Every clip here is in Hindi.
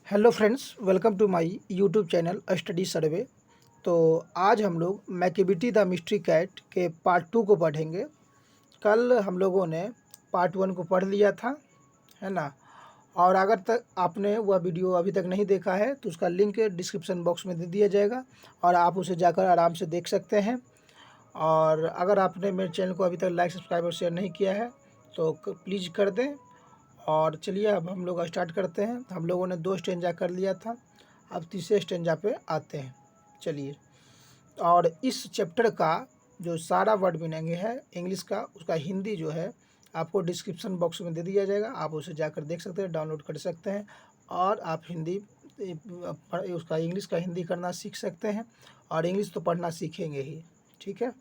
Hello friends, welcome to my YouTube channel study survey. तो आज हम लोग मैकेबिटी द मिस्ट्री कैट के पार्ट 2 को पढ़ेंगे। कल हम लोगों ने पार्ट 1 को पढ़ लिया था, है ना। और अगर तक आपने वह वीडियो अभी तक नहीं देखा है तो उसका लिंक डिस्क्रिप्शन बॉक्स में दे दिया जाएगा और आप उसे जाकर आराम से देख सकते हैं। और अगर आपने मेरे चैनल को अभी तक लाइक, सब्सक्राइब और शेयर नहीं किया है तो प्लीज़ कर दें। और चलिए अब हम लोग स्टार्ट करते हैं। हम लोगों ने 2 स्टेंजा कर लिया था, अब तीसरे स्टेंजा पे आते हैं। चलिए, और इस चैप्टर का जो सारा वर्ड मीनिंग है इंग्लिश का, उसका हिंदी जो है आपको डिस्क्रिप्शन बॉक्स में दे दिया जाएगा। आप उसे जाकर देख सकते हैं, डाउनलोड कर सकते हैं और आप हिंदी उसका इंग्लिश का हिंदी करना सीख सकते हैं। और इंग्लिश तो पढ़ना सीखेंगे ही, ठीक है।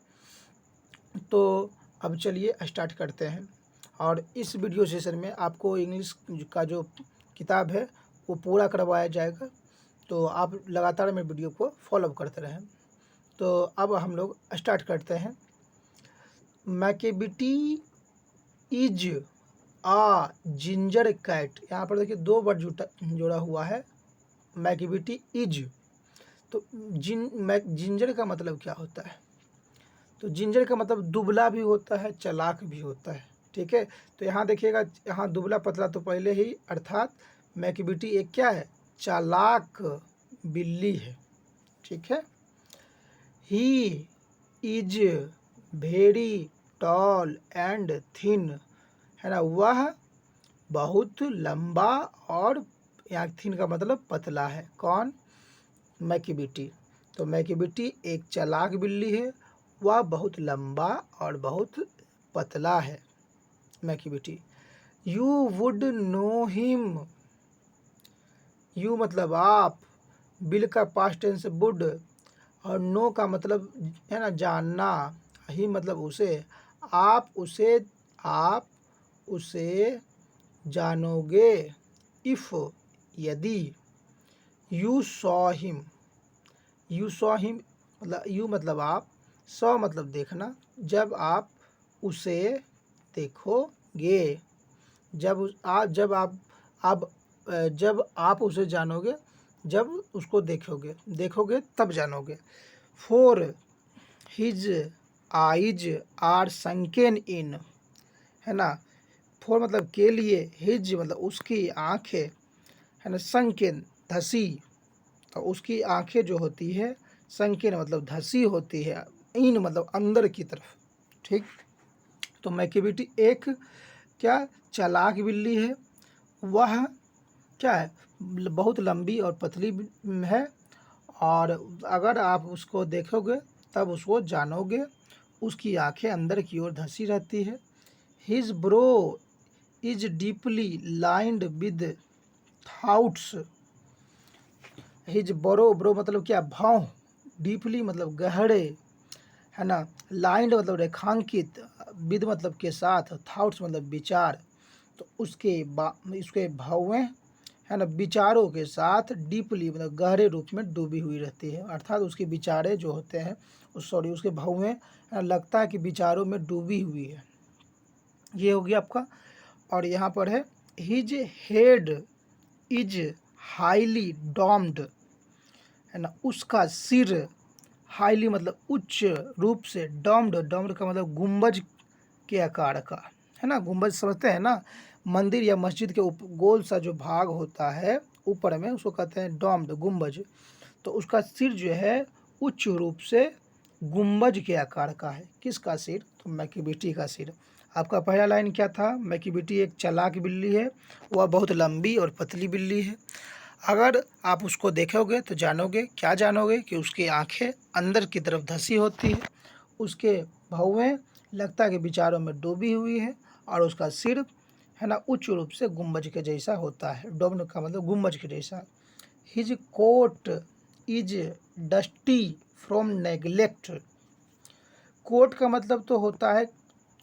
तो अब चलिए स्टार्ट करते हैं। और इस वीडियो सेशन में आपको इंग्लिश का जो किताब है वो पूरा करवाया जाएगा, तो आप लगातार मेरे वीडियो को फॉलो करते रहें। तो अब हम लोग स्टार्ट करते हैं। मैकेबिटी इज आ जिंजर कैट। यहाँ पर देखिए 2 वर्ड जोड़ा हुआ है, मैकेबिटी इज। तो जिंजर का मतलब क्या होता है? तो जिंजर का मतलब दुबला भी होता है, चालाक भी होता है, ठीक है। तो यहाँ देखिएगा, यहाँ दुबला पतला तो पहले ही, अर्थात मैकेबिटी एक क्या है? चालाक बिल्ली है, ठीक है। He is very tall and thin, है ना। वह बहुत लंबा और, यहाँ थिन का मतलब पतला है। कौन? मैकेबिटी। तो मैकेबिटी एक चालाक बिल्ली है, वह बहुत लंबा और बहुत पतला है, Macavity. You would know him. You मतलब आप, बिल का पास्ट टेंस वुड, और नो का मतलब है ना जानना, ही मतलब उसे। आप उसे जानोगे, इफ यदि। You saw him. You saw him मतलब, यू मतलब आप, सॉ मतलब देखना, जब आप उसे देखोगे। जब आप उसे जानोगे, जब उसको देखोगे तब जानोगे। For his eyes are sunken in, है ना। फोर मतलब के लिए, हिज मतलब उसकी आंखें, है ना, संकेन धसी। तो उसकी आंखें जो होती है, संकीर्ण मतलब धसी होती है, इन मतलब अंदर की तरफ, ठीक। तो मैकेबिटी एक क्या? चालाक बिल्ली है। वह क्या है? बहुत लंबी और पतली है, और अगर आप उसको देखोगे तब उसको जानोगे। उसकी आंखें अंदर की ओर धसी रहती है। His brow is deeply lined with thoughts. His bro मतलब क्या? भाव। डीपली मतलब गहरे, है ना। लाइंड मतलब रेखांकित, विद मतलब के साथ, थाउट्स मतलब विचार। तो उसके भावें, है ना, विचारों के साथ, डीपली मतलब गहरे रूप में डूबी हुई रहती है। अर्थात उसके विचारे जो होते हैं, उसके भावें, है ना, लगता है कि विचारों में डूबी हुई है। ये हो गया आपका। और यहाँ पर है हिज हेड इज हाईली डॉम्ड, है ना। उसका सिर, हाईली मतलब उच्च रूप से, डॉम्ड का मतलब गुंबज के आकार का, है ना। गुंबज समझते हैं ना, मंदिर या मस्जिद के गोल सा जो भाग होता है ऊपर में, उसको कहते हैं डॉम्ड, गुंबज। तो उसका सिर जो है उच्च रूप से गुंबज के आकार का है। किसका सिर? तो मैकेबिटी का सिर। आपका पहला लाइन क्या था? मैकेबिटी एक चालाक बिल्ली है, वह बहुत लंबी और पतली बिल्ली है। अगर आप उसको देखोगे तो जानोगे, क्या जानोगे? कि उसकी आंखें अंदर की तरफ धसी होती है, उसके भौवें लगता है कि विचारों में डूबी हुई है, और उसका सिर, है ना, उच्च रूप से गुंबज के जैसा होता है। डोम का मतलब गुंबज के जैसा। His coat is dusty from neglect. Coat का मतलब तो होता है,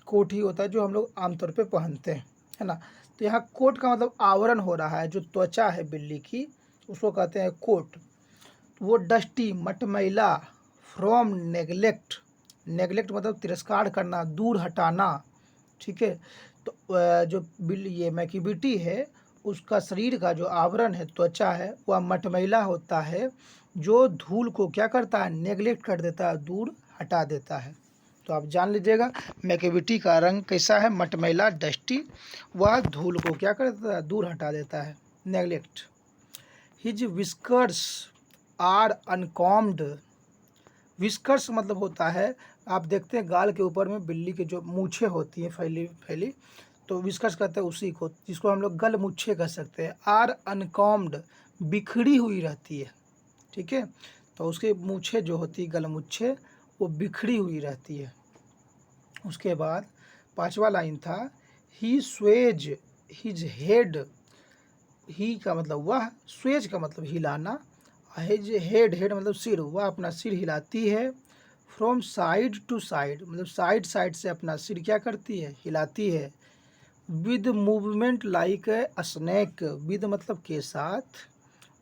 कोट ही होता है जो हम लोग आमतौर पे पहनते हैं, है ना। तो यहाँ कोट का मतलब आवरण हो रहा है, जो त्वचा है बिल्ली की, उसको कहते हैं कोट। वो डस्टी मटमैला, फ्रॉम नेग्लेक्ट, नेग्लेक्ट मतलब तिरस्कार करना, दूर हटाना, ठीक है। तो जो बिल्ली, ये मैकेबिटी है, उसका शरीर का जो आवरण है, त्वचा है, वह मटमैला होता है, जो धूल को क्या करता है, नेग्लेक्ट कर देता है, दूर हटा देता है। तो आप जान लीजिएगा मैकेविटी का रंग कैसा है, मटमैला, डस्टी। वह धूल को क्या कर देता है, दूर हटा देता है, neglect. His whiskers are uncombed. Whiskers मतलब होता है, आप देखते हैं गाल के ऊपर में बिल्ली के जो मूछें होती हैं फैली फैली, तो विस्कर्स कहते हैं उसी को, जिसको हम लोग गल मुच्छे कह सकते हैं। आर अनकॉम्ड, बिखरी हुई रहती है, ठीक है। तो उसके मूछे जो होती है, गल मुच्छे, वो बिखरी हुई रहती है। उसके बाद 5वां लाइन था, ही स्वेज हिज हेड। ही का मतलब वह, स्वेज का मतलब हिलाना, हिज हेड, हेड मतलब सिर, वह अपना सिर हिलाती है। फ्रॉम साइड टू साइड मतलब साइड साइड से अपना सिर क्या करती है, हिलाती है। With movement like a snack, with मतलब के साथ,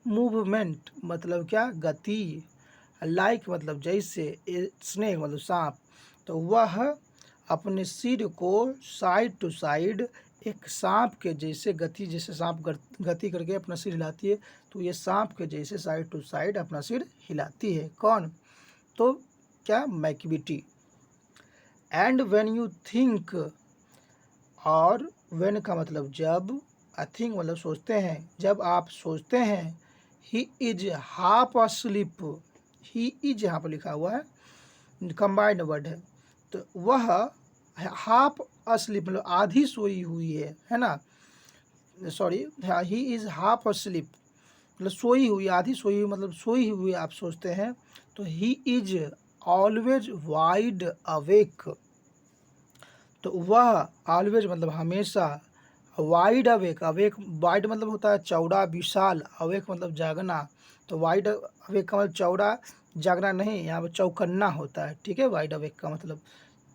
मूवमेंट मतलब क्या, गति, लाइक मतलब जैसे, स्नेक मतलब सांप। तो वह अपने सिर को साइड टू साइड, एक सांप के जैसे गति, जैसे सांप गति करके अपना सिर हिलाती है, तो ये सांप के जैसे साइड टू साइड अपना सिर हिलाती है। कौन, तो क्या, McVitie. And when you think, और व्हेन का मतलब जब, आई थिंक मतलब सोचते हैं, जब आप सोचते हैं। He is half asleep, he is यहाँ पर लिखा हुआ है, कंबाइंड वर्ड है, तो वह हाफ अस्लीप मतलब आधी सोई हुई है ना, sorry, he is half asleep मतलब सोई हुई, आधी सोई हुई मतलब सोई हुई आप सोचते हैं। तो he is always wide awake, तो वह ऑलवेज मतलब हमेशा, वाइड अवेक, अवेक वाइड मतलब होता है चौड़ा विशाल, अवेक मतलब जागना, तो वाइड अवेक का मतलब चौड़ा जागना नहीं, यहाँ पर चौकन्ना होता है, ठीक है, वाइड अवेक का मतलब।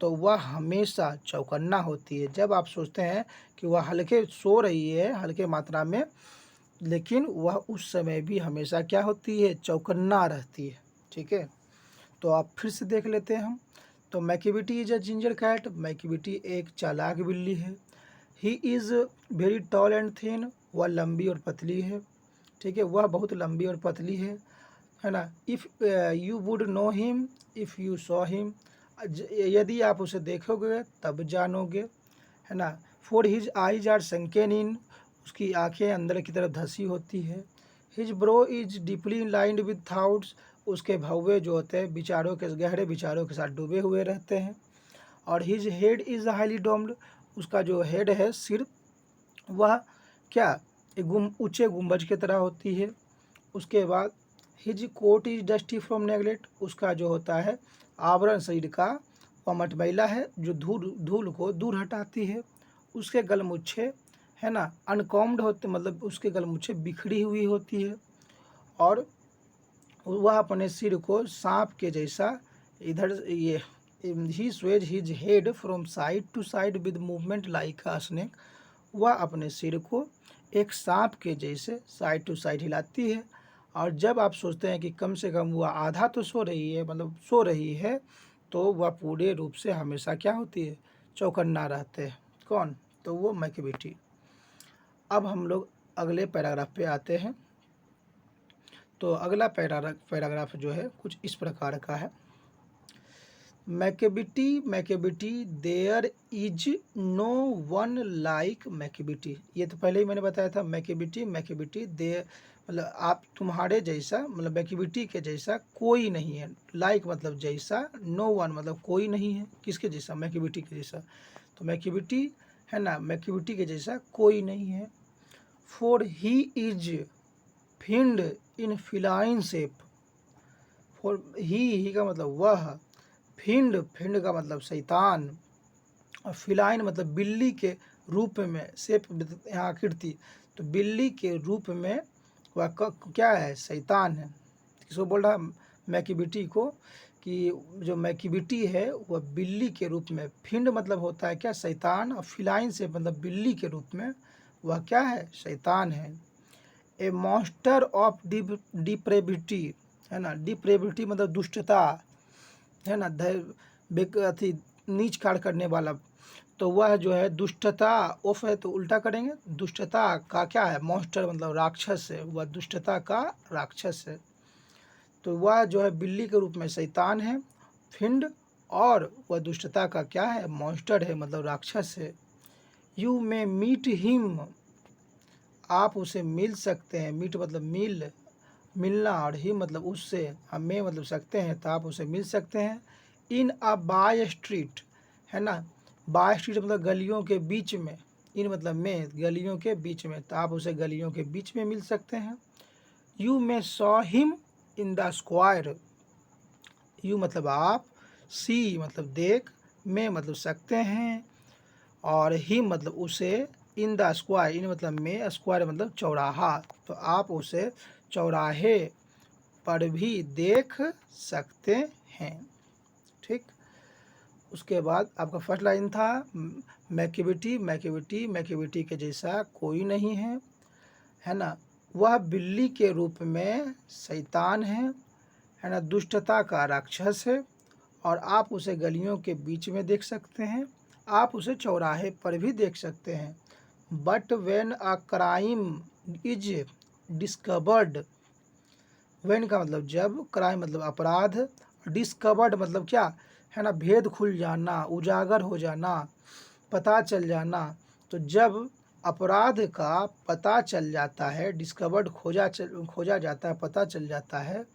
तो वह हमेशा चौकन्ना होती है। जब आप सोचते हैं कि वह हल्के सो रही है, हल्के मात्रा में, लेकिन वह उस समय भी हमेशा क्या होती है, चौकन्ना रहती है, ठीक है। तो आप फिर से देख लेते हैं हम। तो McVitie is a ginger cat, McVitie एक चालाक बिल्ली है। He is very tall and thin, वह लंबी और पतली है, ठीक है, वह बहुत लंबी और पतली है ना। If you would know him if you saw him, यदि आप उसे देखोगे तब जानोगे, है ना। For his eyes are sunken in, उसकी आंखें अंदर की तरफ धंसी होती है। His brow is deeply lined with thoughts, उसके भव्य जो होते हैं विचारों के, गहरे विचारों के साथ डूबे हुए रहते हैं। और his head is highly doomed, उसका जो हेड है, सिर, वह क्या, एक ऊंचे गुंबज की तरह होती है। उसके बाद his coat is dusty from neglect, उसका जो होता है आवरण शरीर का, वह मटमैला है, जो धूल धूल को दूर हटाती है। उसके गलमुच्छे, है ना, अनकॉम्ड होते मतलब उसके गलमुच्छे बिखरी हुई होती है। और वह अपने सिर को सांप के जैसा इधर ये, he sways his head from side to side with movement like a snake, वह अपने सिर को एक सांप के जैसे साइड टू साइड हिलाती है। और जब आप सोचते हैं कि कम से कम वह आधा तो सो रही है, मतलब सो रही है, तो वह पूरे रूप से हमेशा क्या होती है, चौकन्ना रहते हैं। कौन, तो वो मैक्विटी। अब हम लोग अगले पैराग्राफ पे आते हैं। तो अगला पैराग्राफ जो है कुछ इस प्रकार का है। Macavity there is no one like Macavity, ये तो पहले ही मैंने बताया था। मैक्विटी दे मतलब आप, तुम्हारे जैसा मतलब मैक्विटी के जैसा कोई नहीं है, लाइक मतलब जैसा, नो वन मतलब कोई नहीं है, किसके जैसा, मैक्विटी के जैसा। तो मैक्विटी, है ना, मैक्विटी के जैसा कोई नहीं है। For he is fiend in feline shape, for he का मतलब वह, फिंड का मतलब शैतान, और फिलाइन मतलब बिल्ली के रूप में, शेप यहाँ आकृति, तो बिल्ली के रूप में वह क्या है, शैतान है। किसको बोल रहा है, मैक्विटी को, कि जो मैक्विटी है वह बिल्ली के रूप में, फिंड मतलब होता है क्या, शैतान, और फिलाइन से मतलब बिल्ली के रूप में वह क्या है, शैतान है। ए मॉन्स्टर ऑफ डिप्रेविटी, है ना, डिप्रेविटी मतलब दुष्टता, है ना, अथी नीच कार्य करने वाला, तो वह जो है दुष्टता, उफ है तो उल्टा करेंगे, दुष्टता का क्या है, मॉन्स्टर मतलब राक्षस है, वह दुष्टता का राक्षस है। तो वह जो है बिल्ली के रूप में शैतान है, फिंड, और वह दुष्टता का क्या है, मॉन्स्टर है मतलब राक्षस है। यू मे मीट हिम, आप उसे मिल सकते हैं, मीट मतलब मिलना, और ही मतलब उससे, हम में मतलब सकते हैं, तो आप उसे मिल सकते हैं। इन अ बाय स्ट्रीट, है ना, बाय स्ट्रीट मतलब गलियों के बीच में, इन मतलब में, गलियों के बीच में, तो आप उसे गलियों के बीच में मिल सकते हैं। You may saw him in the square, you मतलब आप, सी मतलब देख, में मतलब सकते हैं, और ही मतलब उसे, इन द स्क्वायर, इन मतलब में, स्क्वायर मतलब चौराहा, तो आप उसे चौराहे पर भी देख सकते हैं। ठीक, उसके बाद आपका फर्स्ट लाइन था मैक्टिविटी, मैक्टिविटी, मैक्टिविटी के जैसा कोई नहीं है ना, वह बिल्ली के रूप में शैतान है ना, दुष्टता का राक्षस है, और आप उसे गलियों के बीच में देख सकते हैं, आप उसे चौराहे पर भी देख सकते हैं। But when a crime is discovered, when का मतलब जब, क्राइम मतलब अपराध, डिस्कवर्ड मतलब क्या है ना, भेद खुल जाना, उजागर हो जाना, पता चल जाना। तो जब अपराध का पता चल जाता है, डिस्कवर्ड खोजा जाता है, पता चल जाता है,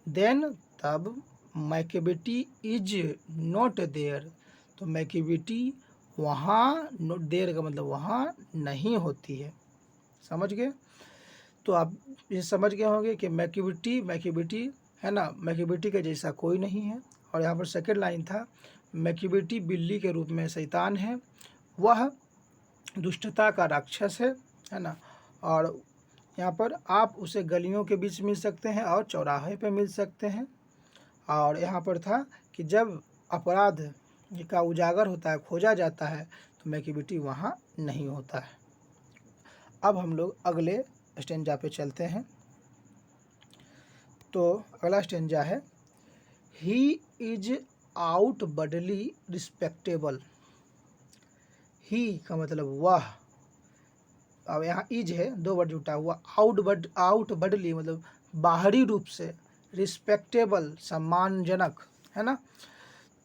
देन तब मैक्टिविटी इज नॉट देयर, तो मैक्टिविटी वहाँ, देर का मतलब वहाँ नहीं होती है। समझ गए? तो आप ये समझ गए होंगे कि मैक्टिविटी है ना, मैक्टिविटी के जैसा कोई नहीं है। और यहाँ पर सेकेंड लाइन था, मैक्टिविटी बिल्ली के रूप में शैतान है, वह दुष्टता का राक्षस है ना, और यहाँ पर आप उसे गलियों के बीच मिल सकते हैं और चौराहे पे मिल सकते हैं। और यहाँ पर था कि जब अपराध का उजागर होता है, खोजा जाता है, तो मैक्टिविटी वहाँ नहीं होता है। अब हम लोग अगले स्टेंजा पे चलते हैं। तो अगला स्टेंजा है, ही इज आउटवर्डली रिस्पेक्टेबल, ही का मतलब वह, अब यहाँ इज है, दो वर्ड जुटा हुआ, आउटवर्डली मतलब बाहरी रूप से, रिस्पेक्टेबल सम्मानजनक, है ना,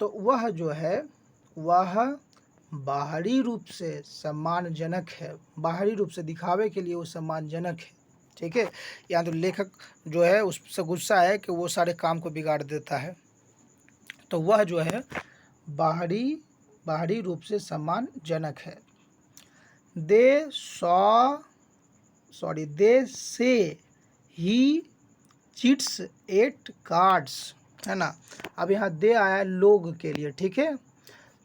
तो वह जो है, वह बाहरी रूप से सम्मानजनक है, बाहरी रूप से दिखावे के लिए वो सम्मानजनक है। ठीक है, यहाँ तो लेखक जो है उससे गुस्सा है कि वो सारे काम को बिगाड़ देता है, तो वह जो है बाहरी रूप से सम्मानजनक है। दे से ही चिट्स एट कार्ड्स, है ना, अब यहाँ दे आया लोग के लिए। ठीक है,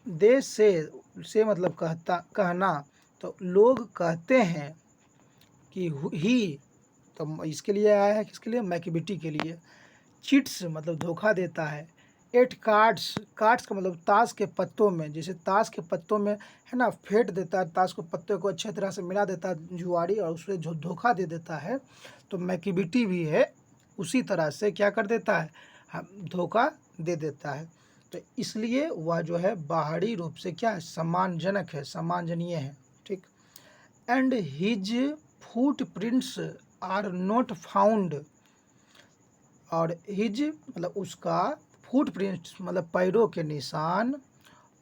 दे से मतलब कहना, तो लोग कहते हैं कि ही, तो इसके लिए आया है, किसके लिए, मैक्टिविटी के लिए। चिट्स मतलब धोखा देता है, एट कार्ड्स, कार्ड्स का मतलब ताश के पत्तों में, जैसे ताश के पत्तों में है ना, फेंट देता है ताश को, पत्तों को अच्छे तरह से मिला देता है जुआरी, और उससे जो धोखा दे देता है, तो मैक्टिविटी भी है उसी तरह से क्या कर देता है, धोखा दे देता है। तो इसलिए वह जो है बाहरी रूप से क्या है, सम्मानजनक है, सम्मानजनीय है। ठीक, and his footprints are not found, और हिज मतलब उसका, फुट प्रिंट्स मतलब पैरों के निशान,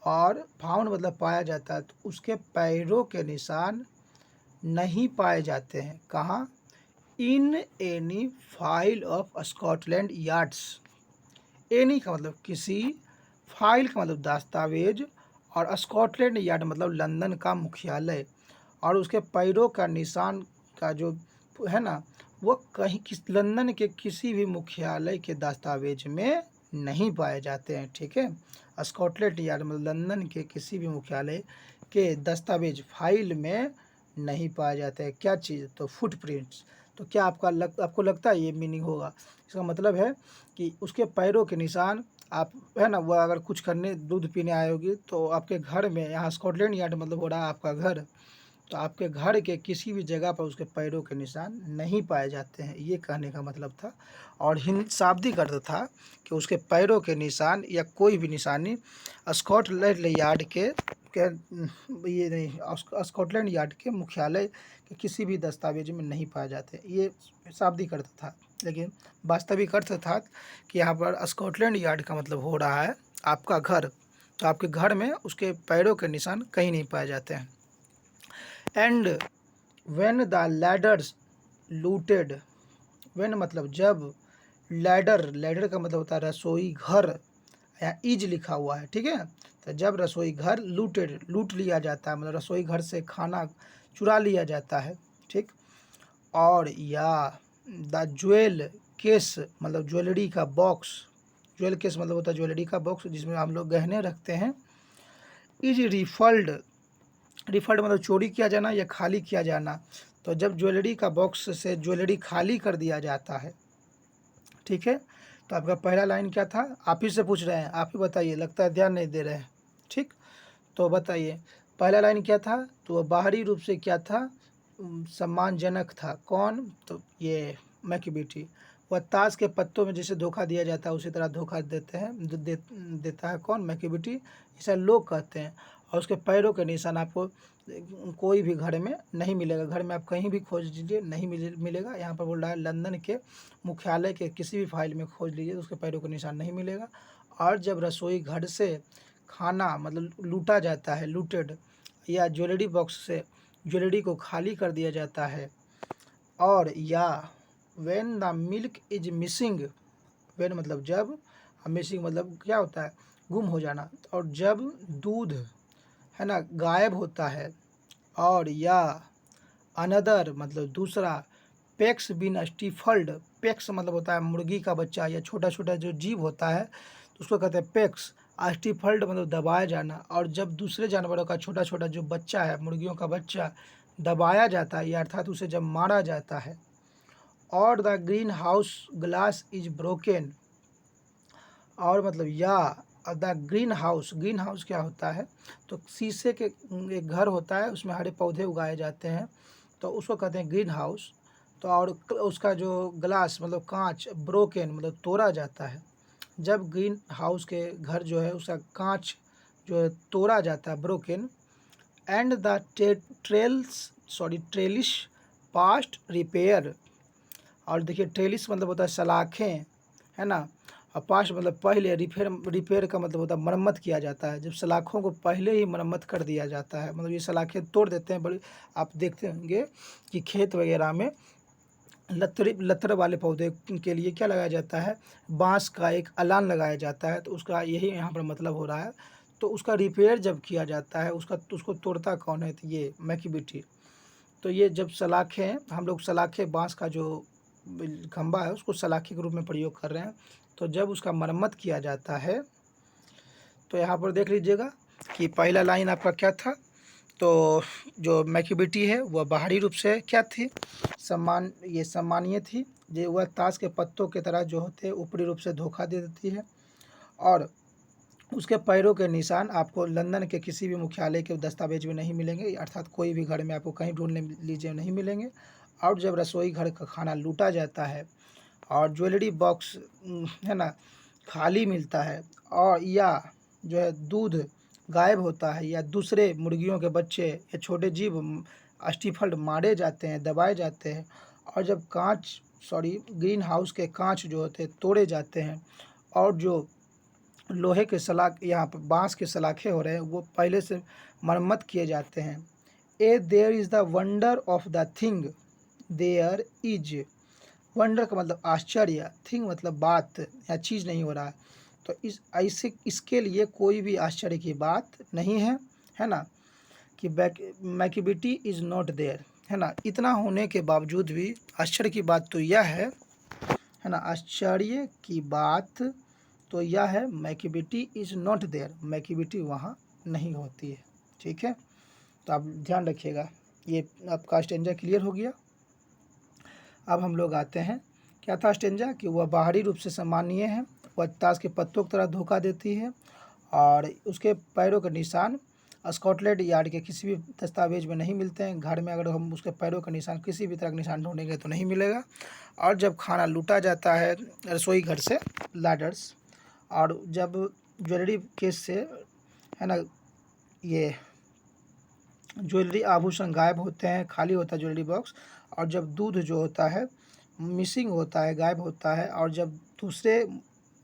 और फाउंड मतलब पाया जाता है, तो उसके पैरों के निशान नहीं पाए जाते हैं। कहाँ, in any file of Scotland yards, any का मतलब किसी, फाइल का मतलब दस्तावेज, और स्कॉटलैंड यार्ड मतलब लंदन का मुख्यालय, और उसके पैरों का निशान का जो है ना, वो कहीं लंदन के किसी भी मुख्यालय के दस्तावेज में नहीं पाए जाते हैं। ठीक है, स्कॉटलैंड यार्ड मतलब लंदन के किसी भी मुख्यालय के दस्तावेज फाइल में नहीं पाए जाते हैं। क्या चीज़, तो फुटप्रिंट्स। तो क्या आपको लगता है ये मीनिंग होगा? इसका मतलब है कि उसके पैरों के निशान, आप है ना, वह अगर कुछ करने, दूध पीने आए होगी, तो आपके घर में, यहाँ स्कॉटलैंड यार्ड मतलब हो रहा है आपका घर, तो आपके घर के किसी भी जगह पर उसके पैरों के निशान नहीं पाए जाते हैं, ये कहने का मतलब था। और शाब्दिक अर्थ था कि उसके पैरों के निशान या कोई भी निशानी स्कॉटलैंड यार्ड के के ये नहीं स्कॉटलैंड यार्ड के मुख्यालय के किसी भी दस्तावेज में नहीं पाए जाते। ये शाब्दिक अर्थ था, लेकिन वास्तविक अर्थ था कि यहाँ पर स्कॉटलैंड यार्ड का मतलब हो रहा है आपका घर, तो आपके घर में उसके पैरों के निशान कहीं नहीं पाए जाते हैं। And when the ladders looted, when मतलब जब, लैडर का मतलब होता है रसोई घर, या इज लिखा हुआ है, ठीक है। तो जब रसोई घर लूटेड, लूट लिया जाता है मतलब रसोई घर से खाना चुरा लिया जाता है, ठीक। और या द ज्वेल केस मतलब ज्वेलरी का बॉक्स, ज्वेल केस मतलब होता है ज्वेलरी का बॉक्स जिसमें हम लोग गहने रखते हैं, इज रिफल्ड, रिफल्ड मतलब चोरी किया जाना या खाली किया जाना। तो जब ज्वेलरी का बॉक्स से ज्वेलरी खाली कर दिया जाता है, ठीक है। तो आपका पहला लाइन क्या था, आप ही से पूछ रहे हैं, आप ही बताइए, लगता है ध्यान नहीं दे रहे हैं, ठीक। तो बताइए पहला लाइन क्या था, तो वह बाहरी रूप से क्या था, सम्मानजनक था। कौन, तो ये मैक्बेटी। वह ताश के पत्तों में जैसे धोखा दिया जाता है उसी तरह धोखा देते हैं, देता है कौन, मैक्बेटी, ऐसा लोग कहते हैं। और उसके पैरों के निशान आपको कोई भी घर में नहीं मिलेगा, घर में आप कहीं भी खोज लीजिए नहीं मिलेगा। यहाँ पर बोल रहा है लंदन के मुख्यालय के किसी भी फाइल में खोज लीजिए तो उसके पैरों का निशान नहीं मिलेगा। और जब रसोई घर से खाना मतलब लूटा जाता है, लूटेड, या ज्वेलरी बॉक्स से ज्वेलरी को खाली कर दिया जाता है, और या when the milk is missing, when मतलब जब, मिसिंग मतलब क्या होता है, गुम हो जाना, और जब दूध है ना गायब होता है, और या अनदर मतलब दूसरा, पेक्स बिन स्टीफल्ड, पेक्स मतलब होता है मुर्गी का बच्चा या छोटा छोटा जो जीव होता है तो उसको कहते हैं पेक्स, स्टीफल्ड मतलब दबाया जाना। और जब दूसरे जानवरों का छोटा छोटा जो बच्चा है, मुर्गियों का बच्चा दबाया जाता है या अर्थात उसे जब मारा जाता है। और the green house glass is broken, और मतलब या the green house, green house क्या होता है, तो शीशे के एक घर होता है उसमें हरे पौधे उगाए जाते हैं तो उसको कहते हैं ग्रीन हाउस। तो और उसका जो ग्लास मतलब कांच, ब्रोकन मतलब तोड़ा जाता है। जब ग्रीन हाउस के घर जो है उसका कांच जो है तोड़ा जाता है, broken. And the trellis past repair, और देखिए ट्रेलिस मतलब होता है सलाखें, है ना। और पास्ट मतलब पहले, रिपेयर का मतलब होता है मरम्मत किया जाता है। जब सलाखों को पहले ही मरम्मत कर दिया जाता है, मतलब ये सलाखें तोड़ देते हैं। बड़ी आप देखते होंगे कि खेत वगैरह में लतर वाले पौधे के लिए क्या लगाया जाता है, बांस का एक अलान लगाया जाता है, तो उसका यही यहाँ पर मतलब हो रहा है। तो उसका रिपेयर जब किया जाता है उसको तोड़ता कौन है, तो ये मैक्बेटी। तो ये जब सलाखें, हम लोग सलाखें बांस का जो खंबा है उसको सलाखे के रूप में प्रयोग कर रहे हैं, तो जब उसका मरम्मत किया जाता है, तो यहाँ पर देख लीजिएगा कि पहला लाइन आपका क्या था, तो जो मैक्बेटी है वह बाहरी रूप से क्या थी, ये सम्मानीय थी। जो वह ताश के पत्तों की तरह जो होते हैं ऊपरी रूप से धोखा दे देती है। और उसके पैरों के निशान आपको लंदन के किसी भी मुख्यालय के दस्तावेज में नहीं मिलेंगे, अर्थात कोई भी घर में आपको कहीं ढूंढ लीजिए नहीं मिलेंगे। और जब रसोई घर का खाना लूटा जाता है और ज्वेलरी बॉक्स है ना खाली मिलता है, और या जो है दूध गायब होता है, या दूसरे मुर्गियों के बच्चे या छोटे जीव स्टीफल्ड मारे जाते हैं, दबाए जाते हैं। और जब ग्रीन हाउस के कांच जो होते हैं तोड़े जाते हैं, और जो लोहे के सलाख, यहाँ पर बांस के सलाखे हो रहे हैं वो पहले से मरम्मत किए जाते हैं। There is the wonder of the thing, there is, wonder का मतलब आश्चर्य, थिंग मतलब बात या चीज़ नहीं हो रहा है, तो इसके लिए कोई भी आश्चर्य की बात नहीं है, है ना, कि मैक्बेटी इज़ नॉट देयर, है ना। इतना होने के बावजूद भी आश्चर्य की बात तो यह है ना, आश्चर्य की बात तो यह है मैक्बेटी इज़ नॉट देयर, मैक्बेटी वहाँ नहीं होती है, ठीक है। तो आप ध्यान रखिएगा, ये आपका स्टेंजा क्लियर हो गया। अब हम लोग आते हैं, क्या था स्टेंजा, कि वह बाहरी रूप से सम्मानीय है, वह ताश के पत्तों की तरह धोखा देती है, और उसके पैरों के निशान स्कॉटलैंड यार्ड के किसी भी दस्तावेज में नहीं मिलते हैं। घर में अगर हम उसके पैरों का निशान किसी भी तरह का निशान ढूंढेंगे तो नहीं मिलेगा। और जब खाना लूटा जाता है रसोई घर से, लैडर्स, और जब ज्वेलरी केस से, है ना, ये ज्वेलरी आभूषण गायब होते हैं, खाली होता है ज्वेलरी बॉक्स। और जब दूध जो होता है मिसिंग होता है, गायब होता है। और जब दूसरे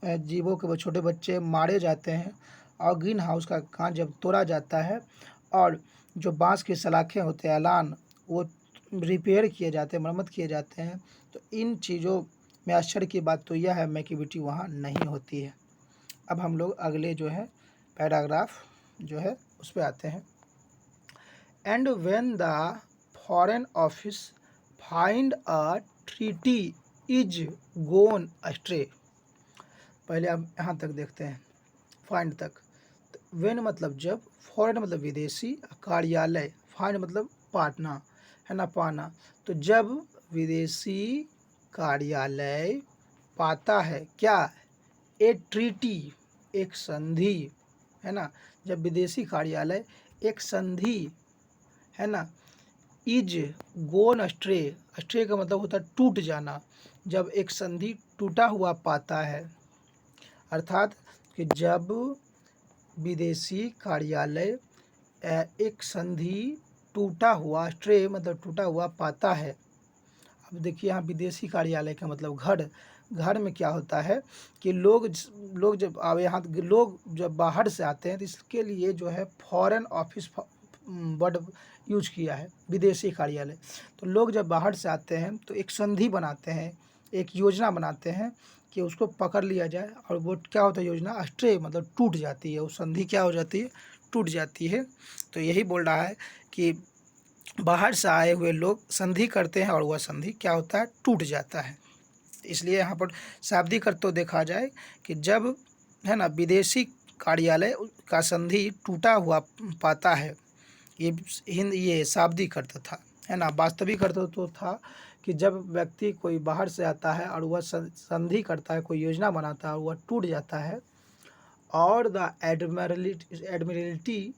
जीवों के वो छोटे बच्चे मारे जाते हैं और ग्रीन हाउस का कांच जब तोड़ा जाता है और जो बांस की सलाखें होते हैं अलान वो रिपेयर किए जाते हैं, मरम्मत किए जाते हैं। तो इन चीज़ों में आश्चर्य की बात तो यह है मैकेविटी वहाँ नहीं होती है। अब हम लोग अगले जो है पैराग्राफ जो है उस पर आते हैं। And when the foreign office find a treaty is gone astray. पहले अब यहाँ तक देखते हैं फाइंड तक। वेन मतलब जब, फॉरेन मतलब विदेशी, कार्यालय, फाइंड मतलब पाटना है ना, पाना। तो जब विदेशी कार्यालय पाता है क्या, ए ट्रीटी एक संधि है ना। जब विदेशी कार्यालय एक संधि है ना, इज गोन अस्ट्रे, अस्ट्रे का मतलब होता है टूट जाना। जब एक संधि टूटा हुआ पाता है, अर्थात कि जब विदेशी कार्यालय एक संधि टूटा हुआ, स्ट्रे मतलब टूटा हुआ पाता है। अब देखिए यहाँ विदेशी कार्यालय का मतलब घर। घर में क्या होता है कि लोग जब यहाँ लोग जब बाहर से आते हैं तो इसके लिए जो है फॉरेन ऑफिस वर्ड यूज किया है, विदेशी कार्यालय। तो लोग जब बाहर से आते हैं तो एक संधि बनाते हैं, एक योजना बनाते हैं कि उसको पकड़ लिया जाए। और वो क्या होता है योजना, अस्ट्रे मतलब टूट जाती है, वो संधि क्या हो जाती है, टूट जाती है। तो यही बोल रहा है कि बाहर से आए हुए लोग संधि करते हैं और वह संधि क्या होता है, टूट जाता है। इसलिए यहाँ पर शाब्दिक अर्थ तो देखा जाए कि जब है ना विदेशी कार्यालय का संधि टूटा हुआ पाता है, ये शाब्दिक अर्थ था है ना। वास्तविक अर्थ तो था कि जब व्यक्ति कोई बाहर से आता है और वह संधि करता है, कोई योजना बनाता है, वह टूट जाता है। और the Admiralty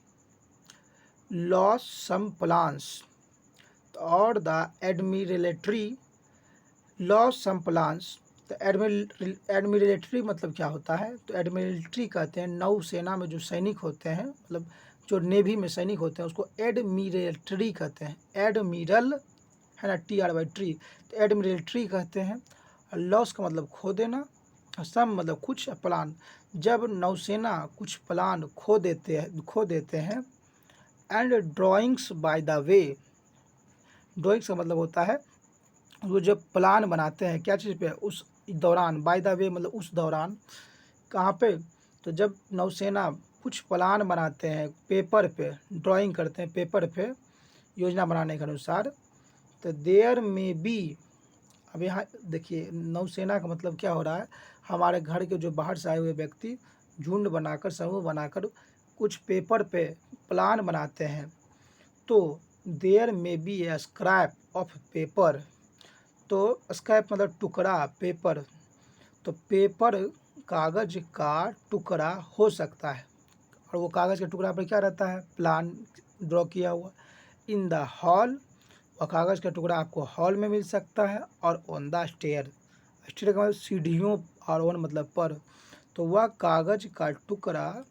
loss some plans, और the Admiralty loss some plans. तो एडमिरल्ट्री मतलब क्या होता है, तो एडमिरल्ट्री कहते हैं नौसेना में जो सैनिक होते हैं, मतलब जो नेवी में सैनिक होते हैं उसको एडमिरल्ट्री कहते हैं। एडमिरल है ना, TRY, तो एडमिरल्ट्री कहते हैं। लॉस का मतलब खो देना, सम मतलब कुछ, प्लान जब नौसेना कुछ प्लान खो देते हैं। And drawings bye the way, drawings का मतलब होता है वो जब प्लान बनाते हैं क्या चीज़ पे, उस दौरान, बाय द वे मतलब उस दौरान, कहाँ पे, तो जब नौसेना कुछ प्लान बनाते हैं पेपर पे, ड्राइंग करते हैं पेपर पे योजना बनाने के अनुसार। तो देयर में बी, अब यहाँ देखिए नौसेना का मतलब क्या हो रहा है, हमारे घर के जो बाहर से आए हुए व्यक्ति झुंड बनाकर, समूह बनाकर कुछ पेपर पे प्लान बनाते हैं। तो देयर में be a scrap of paper, तो स्क्रैप मतलब टुकड़ा, पेपर, तो पेपर कागज का टुकड़ा हो सकता है। और वो कागज़ के टुकड़ा पर क्या रहता है, प्लान ड्रॉ किया हुआ। इन द हॉल, और कागज़ का टुकड़ा आपको हॉल में मिल सकता है। और ऑन द स्टेयर, स्टेयर का मतलब सीढ़ियों, और ऑन मतलब पर, तो वह कागज़ का टुकड़ा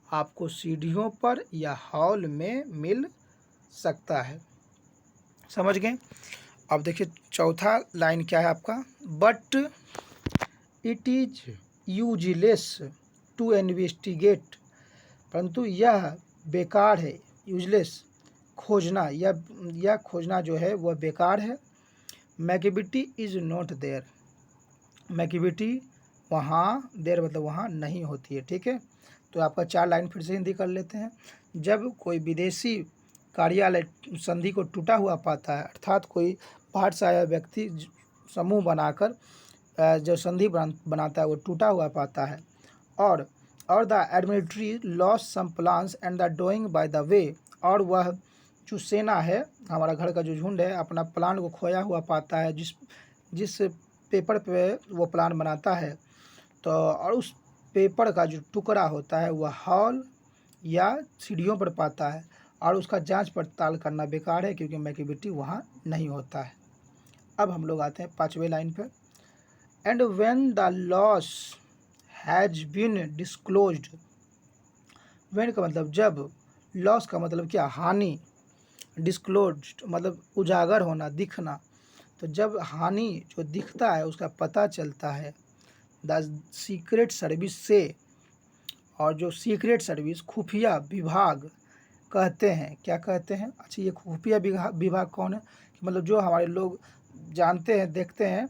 आपको सीढ़ियों पर या हॉल में मिल सकता है। समझ गए। अब देखिए चौथा लाइन क्या है आपका, but it is useless to investigate, परंतु यह बेकार है, यूजलेस खोजना, यह खोजना जो है वह बेकार है। Macavity is not there, Macavity वहाँ, देयर मतलब वहाँ नहीं होती है। ठीक है, तो आपका 4 लाइन फिर से हिंदी कर लेते हैं। जब कोई विदेशी कार्यालय संधि को टूटा हुआ पाता है, अर्थात कोई बाहर से आया व्यक्ति समूह बनाकर जो संधि बनाता है वो टूटा हुआ पाता है। और the admiralty lose some plans and the doing by the way, और वह जो सेना है, हमारा घर का जो झुंड है, अपना प्लान को खोया हुआ पाता है जिस पेपर पे वो प्लान बनाता है। तो और उस पेपर का जो टुकड़ा होता है वह हॉल या सीढ़ियों पर पाता है। और उसका जांच पड़ताल करना बेकार है क्योंकि मैकेविटी वहाँ नहीं होता है। अब हम लोग आते हैं 5वें लाइन पे। And when the loss has been disclosed, when का मतलब जब, लॉस का मतलब क्या, हानि, डिस्क्लोज्ड मतलब उजागर होना, दिखना। तो जब हानि जो दिखता है उसका पता चलता है द सीक्रेट सर्विस से, और जो सीक्रेट सर्विस खुफिया विभाग कहते हैं, क्या कहते हैं? अच्छा, ये खुफिया विभाग कौन है? कि मतलब जो हमारे लोग जानते हैं, देखते हैं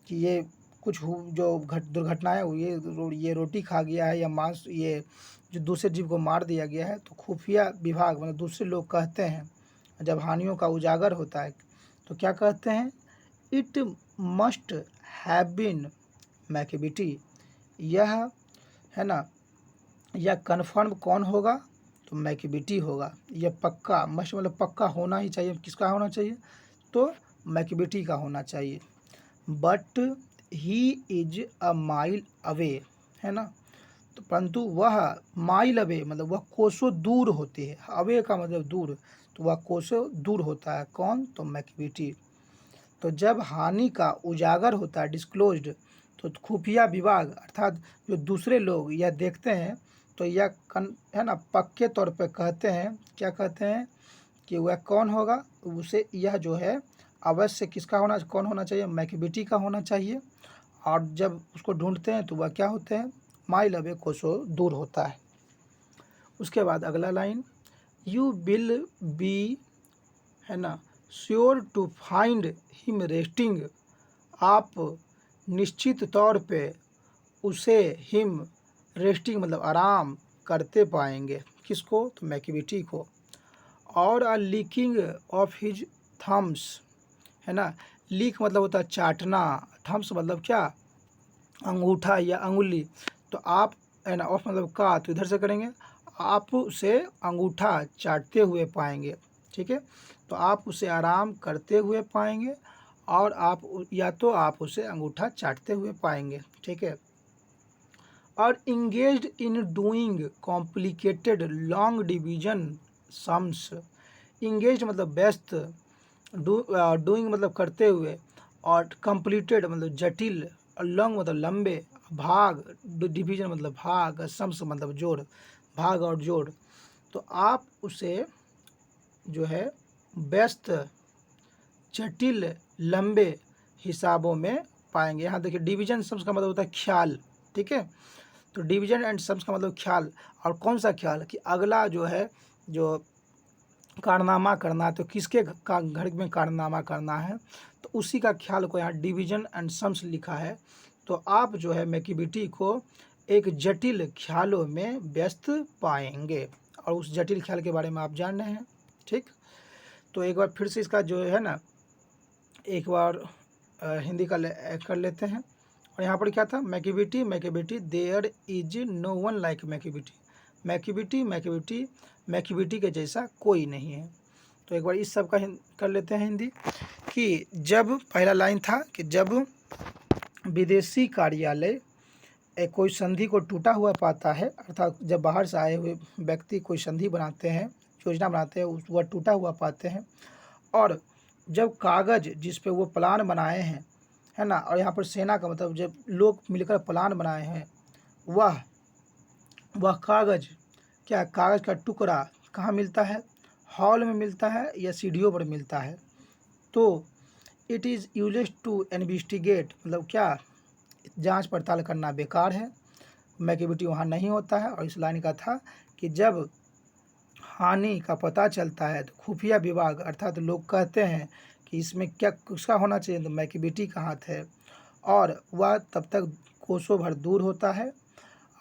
कि ये कुछ जो दुर्घटनाएं हुई है, ये रोटी खा गया है या मांस, ये जो दूसरे जीव को मार दिया गया है, तो खुफिया विभाग मतलब दूसरे लोग कहते हैं जब हानियों का उजागर होता है तो क्या कहते हैं? It must have been Macavity. यह है ना, यह कन्फर्म कौन होगा? तो मैकेबिटी होगा। यह पक्का, मस्ट मतलब पक्का होना ही चाहिए। किसका होना चाहिए? तो मैकेबिटी का होना चाहिए। But he is a mile away, है ना, तो परंतु वह माइल अवे मतलब वह कोसों दूर होती है। अवे का मतलब दूर, तो वह कोसों दूर होता है। कौन? तो मैकेबिटी। तो जब हानि का उजागर होता है, डिस्क्लोज्ड, तो खुफिया विभाग अर्थात जो दूसरे लोग यह देखते हैं, तो यह है ना, पक्के तौर पे कहते हैं, क्या कहते हैं? कि वह कौन होगा? उसे यह जो है अवश्य किसका होना, कौन होना चाहिए? मैकेबिटी का होना चाहिए। और जब उसको ढूंढते हैं तो वह क्या होते हैं? माइल अवे, कोसों दूर होता है। उसके बाद अगला लाइन, यू विल बी, है ना, sure to find him resting. आप निश्चित तौर पे उसे हिम रेस्टिंग मतलब आराम करते पाएंगे। किसको? तो मैकेबिटी को। और अ लीकिंग ऑफ हिज थम्स, है ना, लीक मतलब होता है चाटना, थम्स मतलब क्या? अंगूठा या अंगुली। तो आप, है ना, ऑफ मतलब का, तो इधर से करेंगे, आप उसे अंगूठा चाटते हुए पाएंगे। ठीक है, तो आप उसे आराम करते हुए पाएंगे, और आप या तो आप उसे अंगूठा चाटते हुए पाएंगे। ठीक है। और engaged in doing complicated long division sums. Engage मतलब व्यस्त, डूइंग मतलब करते हुए, और कंप्लीटेड मतलब जटिल, और लॉन्ग मतलब लंबे, भाग, डिवीजन मतलब भाग, सम्स मतलब जोड़, भाग और जोड़। तो आप उसे जो है व्यस्त, जटिल, लंबे हिसाबों में पाएंगे। यहाँ देखिए, डिवीजन सम्स का मतलब होता है ख्याल। ठीक है, तो डिवीजन एंड सम्स का मतलब ख्याल। और कौन सा ख्याल? कि अगला जो है, जो कारनामा करना है, तो किसके घर में कारनामा करना है, तो उसी का ख्याल को यहाँ डिवीजन एंड सम्स लिखा है। तो आप जो है मैकेबिटी को एक जटिल ख्यालों में व्यस्त पाएंगे, और उस जटिल ख्याल के बारे में आप जान रहे हैं। ठीक, तो एक बार फिर से इसका जो है ना, एक बार हिंदी का कर लेते हैं। और यहाँ पर क्या था? Macavity, Macavity, there is no one like Macavity. Macavity, Macavity, Macavity के जैसा कोई नहीं है। तो एक बार इस सब का कर लेते हैं हिंदी। कि जब, पहला लाइन था कि जब विदेशी कार्यालय कोई संधि को टूटा हुआ पाता है, अर्थात जब बाहर से आए हुए व्यक्ति कोई संधि बनाते हैं, योजना बनाते हैं, वह टूटा हुआ पाते हैं। और जब कागज़ जिस पे वो प्लान बनाए हैं, है ना, और यहाँ पर सेना का मतलब जब लोग मिलकर प्लान बनाए हैं, वह कागज़, क्या कागज़ का टुकड़ा कहाँ मिलता है? हॉल में मिलता है या सीढ़ियों पर मिलता है? तो it is useless to investigate मतलब क्या? जांच पड़ताल करना बेकार है। मैकेबिटी वहाँ नहीं होता है। और इस लाइन का था कि जब हानि का पता चलता है तो खुफिया विभाग अर्थात लोग कहते हैं कि इसमें क्या, किसका होना चाहिए? तो मैकेबिटी का हाथ है, और वह तब तक कोसों भर दूर होता है,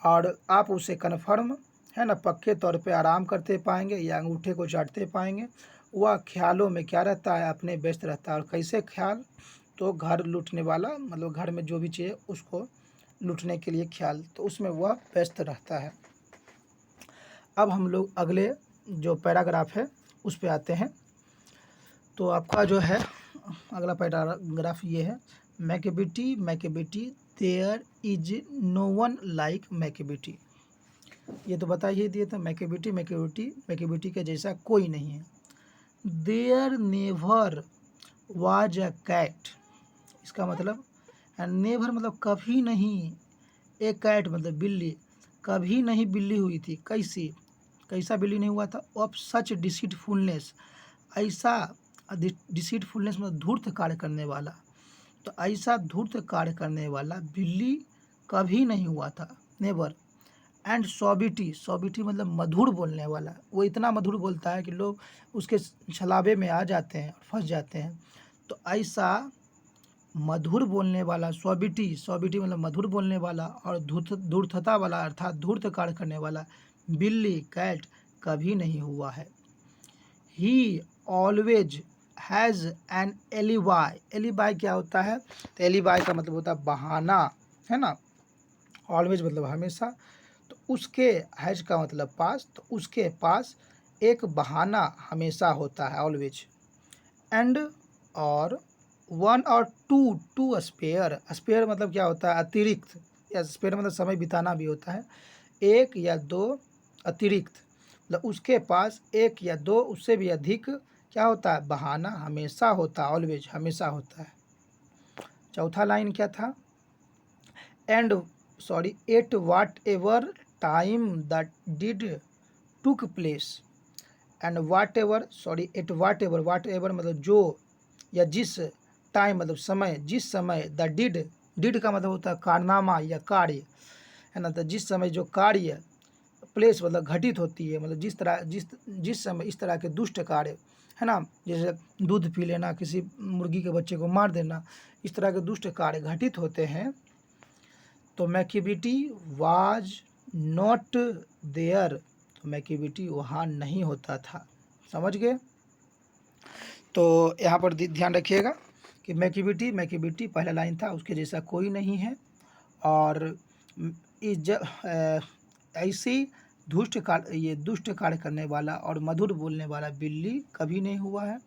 और आप उसे कन्फर्म, है ना, पक्के तौर पे आराम करते पाएंगे या अंगूठे को चाटते पाएंगे। वह ख्यालों में क्या रहता है? अपने व्यस्त रहता है। और कैसे ख्याल? तो घर लूटने वाला मतलब घर में जो भी चाहिए उसको लूटने के लिए ख्याल, तो उसमें वह व्यस्त रहता है। अब हम लोग अगले जो पैराग्राफ है उस पे आते हैं। तो आपका जो है अगला पैराग्राफ ये है, Macavity, Macavity, there is no one like Macavity. ये तो बता ही दिए थे, मैकेबिटी, मैकेबिटी, मैकेबिटी के जैसा कोई नहीं है। There never was a cat, इसका मतलब नेवर मतलब कभी नहीं, ए कैट मतलब बिल्ली, कभी नहीं बिल्ली हुई थी। कैसी, कैसा बिल्ली नहीं हुआ था? ऑफ सच डिसीटफुलनेस, ऐसा डिसीटफुलनेस मतलब धूर्त कार्य करने वाला, तो ऐसा धूर्त कार्य करने वाला बिल्ली कभी नहीं हुआ था, नेवर। एंड सॉबिटी, सॉबिटी मतलब मधुर बोलने वाला, वो इतना मधुर बोलता है कि लोग उसके छलावे में आ जाते हैं और फंस जाते हैं। तो ऐसा मधुर बोलने वाला सॉबिटी, सॉबिटी मतलब मधुर बोलने वाला और धूर्तता वाला अर्थात धूर्त कार्य करने वाला बिल्ली कैट कभी नहीं हुआ है। ही always has an alibi, alibi क्या होता है, तो एलिबाई का मतलब होता है बहाना, है ना। ऑलवेज मतलब हमेशा, तो उसके, हैज का मतलब पास, तो उसके पास एक बहाना हमेशा होता है, ऑलवेज। एंड और वन और टू, टू स्पेयर, स्पेयर मतलब क्या होता है अतिरिक्त, या स्पेयर मतलब समय बिताना भी होता है, एक या दो अतिरिक्त, मतलब उसके पास एक या दो उससे भी अधिक क्या होता है बहाना हमेशा होता है, ऑलवेज हमेशा होता है। चौथा लाइन क्या था, and sorry at whatever time that did took place, and whatever sorry at whatever मतलब जो या जिस, टाइम मतलब समय, जिस समय, द डिड का मतलब होता है कारनामा या कार्य, है ना। तो जिस समय जो कार्य, प्लेस मतलब घटित होती है, मतलब जिस समय इस तरह के दुष्ट कार्य, है ना, जैसे दूध पी लेना, किसी मुर्गी के बच्चे को मार देना, इस तरह के दुष्ट कार्य घटित होते हैं, तो मैक्यूबिटी वाज नॉट देयर, तो मैक्यूबिटी वहाँ नहीं होता था। समझ गए। तो यहाँ पर ध्यान रखिएगा कि मैक्यूबिटी पहला लाइन था, उसके जैसा कोई नहीं है, और ऐसी दुष्ट कार्य करने वाला और मधुर बोलने वाला बिल्ली कभी नहीं हुआ है,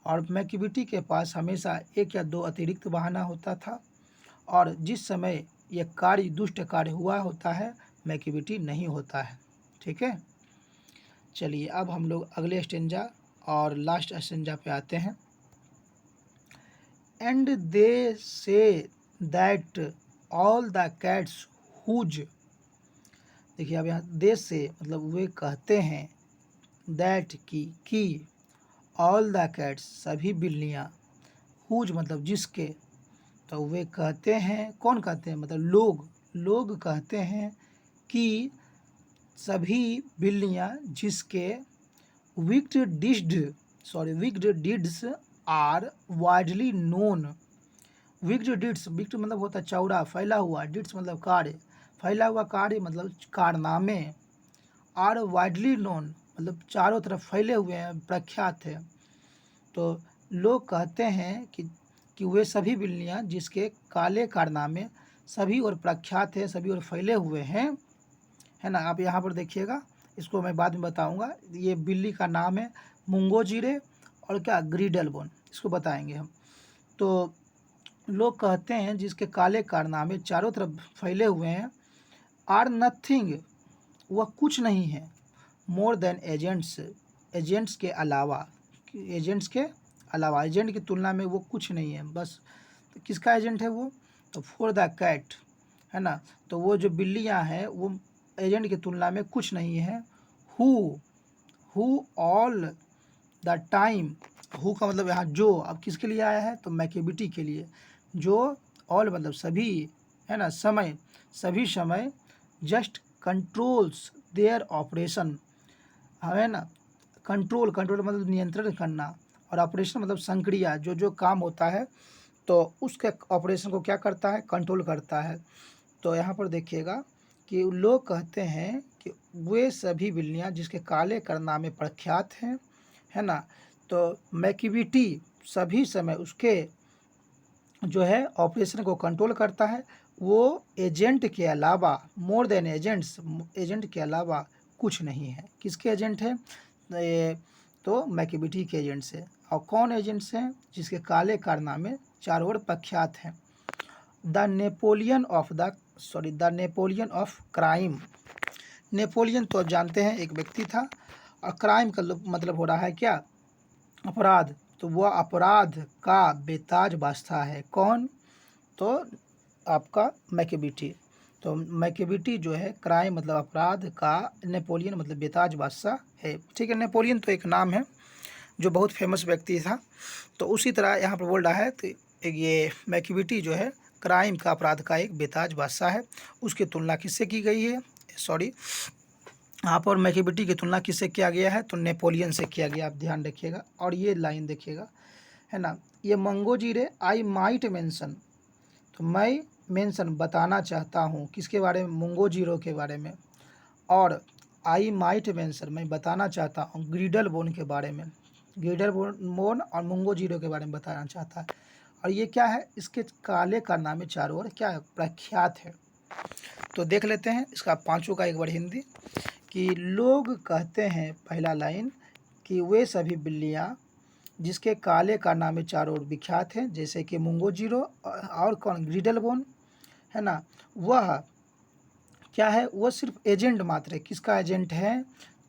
और मैक्यूबिटी के पास हमेशा एक या दो अतिरिक्त बहाना होता था, और जिस समय यह कार्य दुष्ट कार्य हुआ होता है मैक्यूबिटी नहीं होता है। ठीक है, चलिए अब हम लोग अगले स्टेंजा और लास्ट स्टेंजा पे आते हैं। And they say that all the cats whose, देखिए अब यहाँ दे से मतलब वे कहते हैं, दैट की ऑल द कैट्स सभी बिल्लियाँ, हुज मतलब जिसके, तो वे कहते हैं, कौन कहते हैं मतलब लोग कहते हैं कि सभी बिल्लियाँ जिसके wicked deeds are widely known, wicked deeds, wicked मतलब होता है चौड़ा फैला हुआ, डीड्स मतलब कार्य, फैला हुआ कार्य मतलब कारनामे, आर वाइडली नोन मतलब चारों तरफ फैले हुए हैं, प्रख्यात है। तो लोग कहते हैं कि वे सभी बिल्लियाँ जिसके काले कारनामे सभी और प्रख्यात है, सभी और फैले हुए हैं, है ना। आप यहाँ पर देखिएगा, इसको मैं बाद में बताऊंगा। ये बिल्ली का नाम है मुंगोजीरे और क्या ग्रीडलबोन, इसको बताएंगे हम। तो लोग कहते हैं जिसके काले कारनामे चारों तरफ फैले हुए हैं, आर नथिंग वह कुछ नहीं है, मोर देन एजेंट्स के अलावा, एजेंट की तुलना में वो कुछ नहीं है बस। तो किसका एजेंट है वो, तो फॉर द कैट, है ना। तो वो जो बिल्लियाँ हैं वो एजेंट की तुलना में कुछ नहीं है। Who all the time, who का मतलब यहाँ जो, अब किसके लिए आया है, तो मैक्यूबिटी के लिए, जो ऑल मतलब सभी, है ना, समय, सभी समय, जस्ट कंट्रोल्स देयर ऑपरेशन, है ना। कंट्रोल मतलब नियंत्रण करना, और ऑपरेशन मतलब संक्रिया, जो काम होता है तो उसके ऑपरेशन को क्या करता है, कंट्रोल करता है। तो यहाँ पर देखिएगा कि लोग कहते हैं कि वे सभी बिल्लियाँ जिसके काले कारनामे प्रख्यात हैं, है ना। तो मैक्यूबिटी सभी समय उसके जो है ऑपरेशन को कंट्रोल करता है, वो एजेंट के अलावा, मोर देन एजेंट के अलावा कुछ नहीं है। किसके एजेंट है, तो मैक्यूबिटी के एजेंट से। और कौन एजेंट्स हैं, जिसके काले कारनामे चारों ओर प्रख्यात हैं। The Napoleon of crime, Napoleon तो आप जानते हैं एक व्यक्ति था, और क्राइम का मतलब हो रहा है क्या, अपराध। तो वह अपराध का बेताज बादशाह है, कौन, तो आपका मैक्यूबिटी। तो मैक्यूबिटी जो है क्राइम मतलब अपराध का, नेपोलियन मतलब बेताज बादशाह है। ठीक है, नेपोलियन तो एक नाम है, जो बहुत फेमस व्यक्ति था। तो उसी तरह यहाँ पर बोल रहा है तो ये मैकियावेली जो है क्राइम का, अपराध का एक बेताज बादशाह है। उसकी तुलना किससे की गई है, सॉरी, यहाँ पर मैकियावेली की तुलना किससे किया गया है, तो नेपोलियन से किया गया। आप ध्यान रखिएगा। और ये लाइन देखिएगा, है ना, ये मंगोजीरे आई माइट मेंशन, तो मैं मेंशन बताना चाहता हूँ किसके बारे में, मंगोजीरो के बारे में। और आई माइट मेंशन, मैं बताना चाहता हूँ ग्रिडल बोन के बारे में, ग्रिडल बोन और मंगोजीरो के बारे में बताना चाहता है। और ये क्या है, इसके काले कारनामे चारों ओर क्या है, प्रख्यात है। तो देख लेते हैं इसका पांचों का एक बार हिंदी, कि लोग कहते हैं, पहला लाइन, कि वे सभी बिल्लियाँ जिसके काले कारनामे चारों ओर विख्यात हैं, जैसे कि मंगोजीरो और कौन, ग्रिडलबोन, है ना, वह क्या है, वह सिर्फ एजेंट मात्र है। किसका एजेंट है,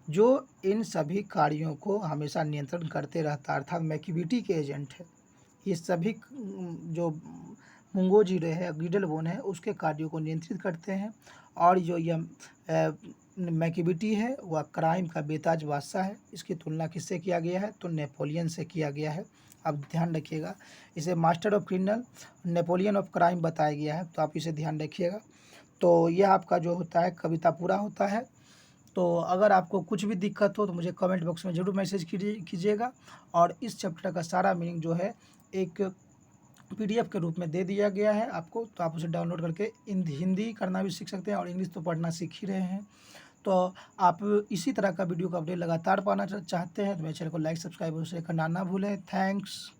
जो इन सभी कार्यों को हमेशा नियंत्रण करते रहता है, अर्थात मैकियावेली के एजेंट है। ये सभी जो मंगोजीरो है, ग्रिडलबोन है, उसके कार्यों को नियंत्रित करते हैं। और जो यह मैकियावेली है वह क्राइम का बेताज बादशाह है। इसकी तुलना किससे किया गया है, तो नेपोलियन से किया गया है। अब ध्यान रखिएगा, इसे master of criminal, Napoleon of crime बताया गया है, तो आप इसे ध्यान रखिएगा। तो यह आपका जो होता है कविता पूरा होता है। तो अगर आपको कुछ भी दिक्कत हो तो मुझे कमेंट बॉक्स में ज़रूर मैसेज कीजिएगा। और इस चैप्टर का सारा मीनिंग जो है एक PDF के रूप में दे दिया गया है आपको, तो आप उसे डाउनलोड करके हिंदी करना भी सीख सकते हैं, और इंग्लिश तो पढ़ना सीख ही रहे हैं। तो आप इसी तरह का वीडियो का अपडेट लगातार पाना चाहते हैं तो मेरे चैनल को लाइक, सब्सक्राइब और शेयर करना ना भूलें। थैंक्स।